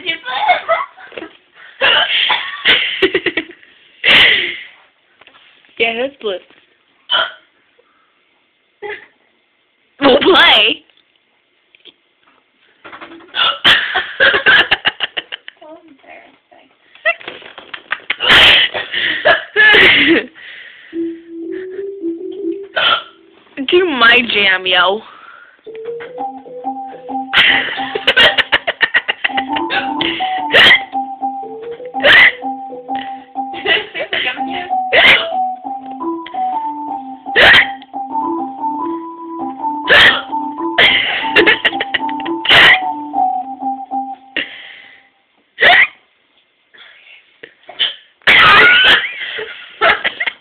Did you Yeah, that's blue. We'll play. Do my jam, yo.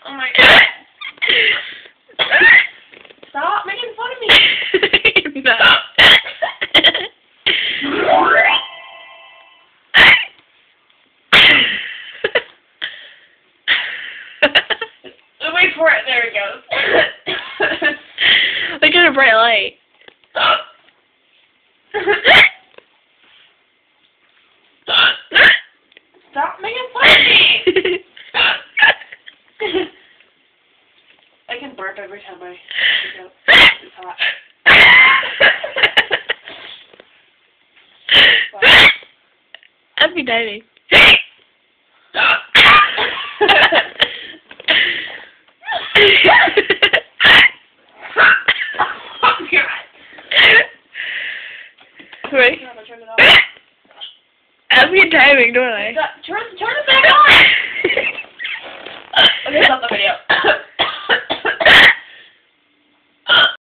Oh my god. Stop making fun of me. No. Wait for it. There it goes. Look at a bright light. Stop making fun of me. I can burp every time I pick up. It's hot. Happy diving. Oh god. Wait. Turn it off. Happy diving, don't I? Turn it back on. Okay, stop the video.